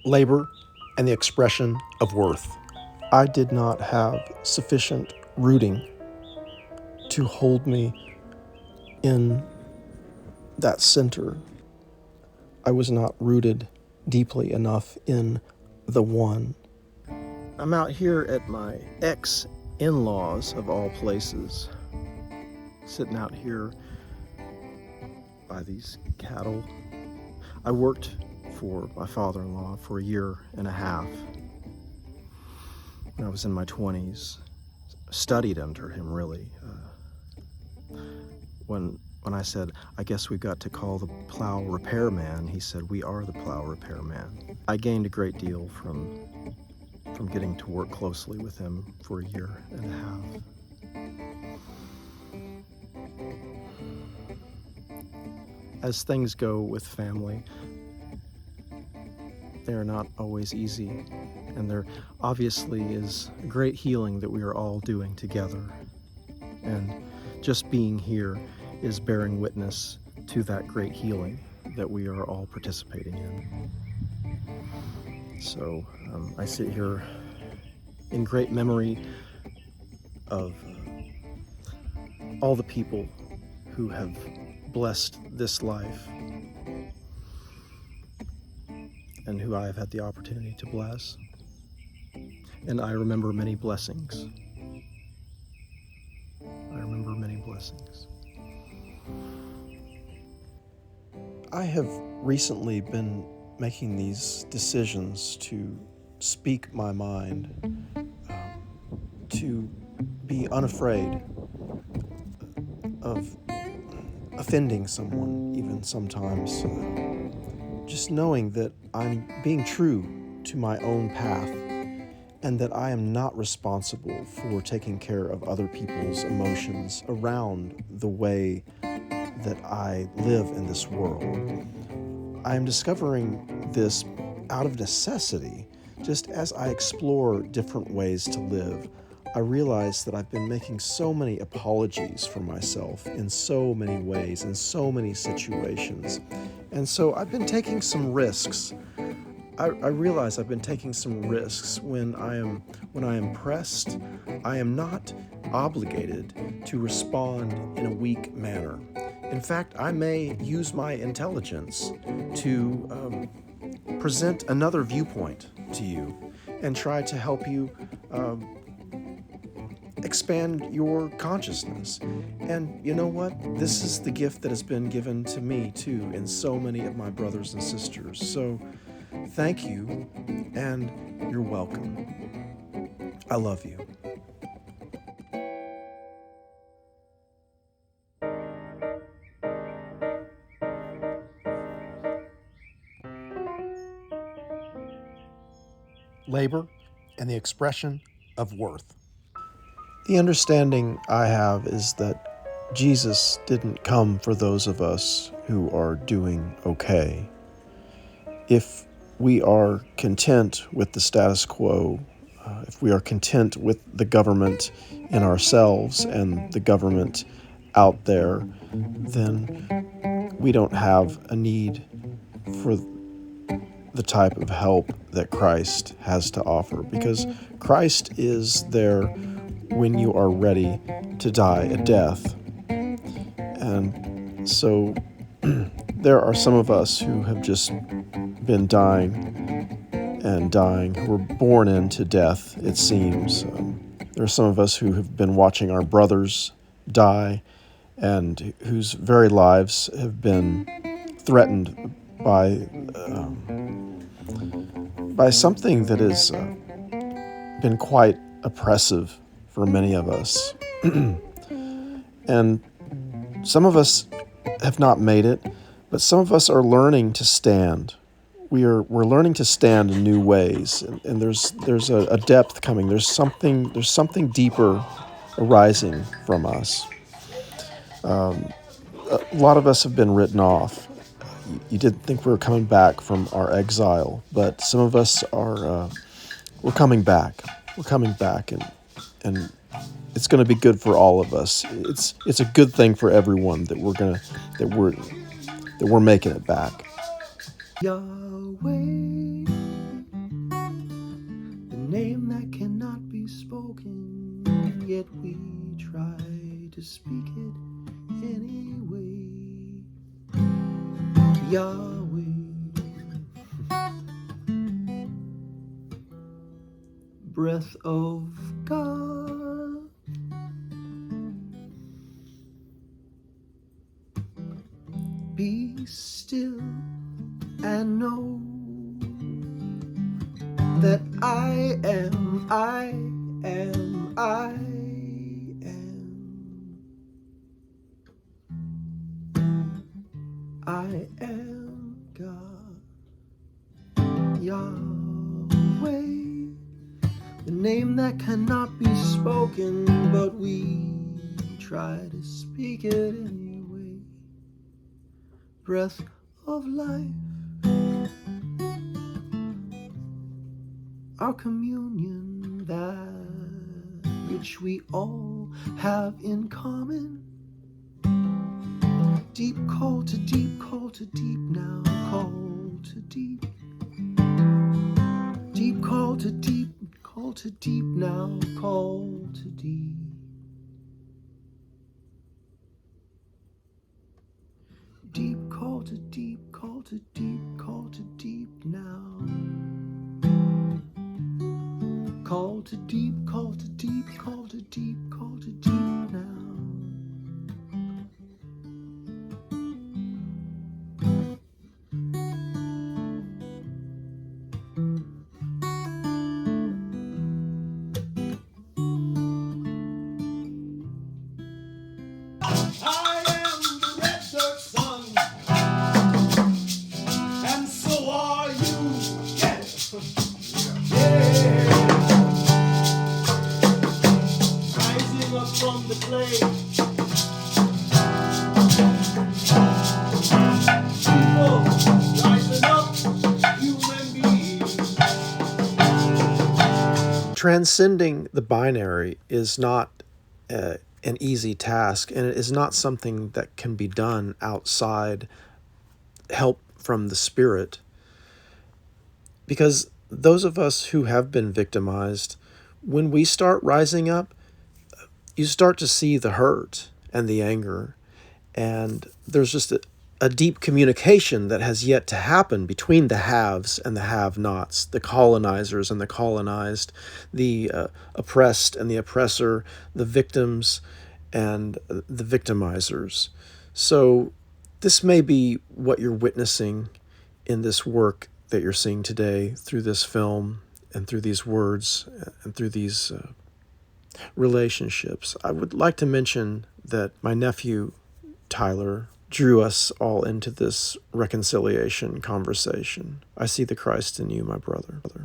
labor, and the expression of worth. I did not have sufficient rooting to hold me in that center. I was not rooted deeply enough in the one. I'm out here at my ex-in-laws of all places, sitting out here by these cattle. I worked for my father-in-law for a year and a half when I was in my 20s. Studied under him, really. When I said, I guess we've got to call the plow repairman, he said, we are the plow repairman. I gained a great deal from getting to work closely with him for a year and a half. As things go with family, they are not always easy, and there obviously is great healing that we are all doing together. And just being here is bearing witness to that great healing that we are all participating in. So I sit here in great memory of all the people who have blessed this life and who I have had the opportunity to bless. And I remember many blessings. I have recently been making these decisions to speak my mind, to be unafraid of offending someone, even sometimes. Just knowing that I'm being true to my own path and that I am not responsible for taking care of other people's emotions around the way that I live in this world. I am discovering this out of necessity. Just as I explore different ways to live, I realize that I've been making so many apologies for myself in so many ways, in so many situations. And so I've been taking some risks. I realize I've been taking some risks when I am pressed. I am not obligated to respond in a weak manner. In fact, I may use my intelligence to present another viewpoint to you and try to help you expand your consciousness. And you know what? This is the gift that has been given to me too in so many of my brothers and sisters. So thank you, and you're welcome. I love you. Labor and the expression of worth. The understanding I have is that Jesus didn't come for those of us who are doing okay. If we are content with the status quo, if we are content with the government in ourselves and the government out there, then we don't have a need for the type of help that Christ has to offer, because Christ is there when you are ready to die a death. And so there are some of us who have just been dying and dying, who were born into death, it seems. There are some of us who have been watching our brothers die and whose very lives have been threatened by something that has been quite oppressive for many of us. And some of us have not made it, but some of us are learning to stand. We're learning to stand in new ways, and there's a depth coming. There's something deeper arising from us. A lot of us have been written off. You didn't think we were coming back from our exile, but some of us are. We're coming back. We're coming back, and it's going to be good for all of us. It's a good thing for everyone that we're making it back. Yahweh, speak it anyway. Yahweh, breath of God, be still and know that I am, I am, I am. I am God, Yahweh, the name that cannot be spoken, but we try to speak it anyway. Breath of life, our communion, that which we all have in common. Deep call to deep, call to deep now, call to deep. Deep call to deep, call to deep now, call to deep. Deep call to deep, call to deep, call to deep now. Call to deep, call to deep, call to deep, call to deep now. I am the red dirt sun, and so are you. Yeah. Yeah. Rising up from the clay, people rising up, human beings. Transcending the binary is not an easy task, and it is not something that can be done outside help from the Spirit. Because those of us who have been victimized, when we start rising up, you start to see the hurt and the anger, and there's just a deep communication that has yet to happen between the haves and the have-nots, the colonizers and the colonized, the oppressed and the oppressor, the victims and the victimizers. So this may be what you're witnessing in this work that you're seeing today through this film and through these words and through these relationships. I would like to mention that my nephew, Tyler, drew us all into this reconciliation conversation. I see the Christ in you, my brother.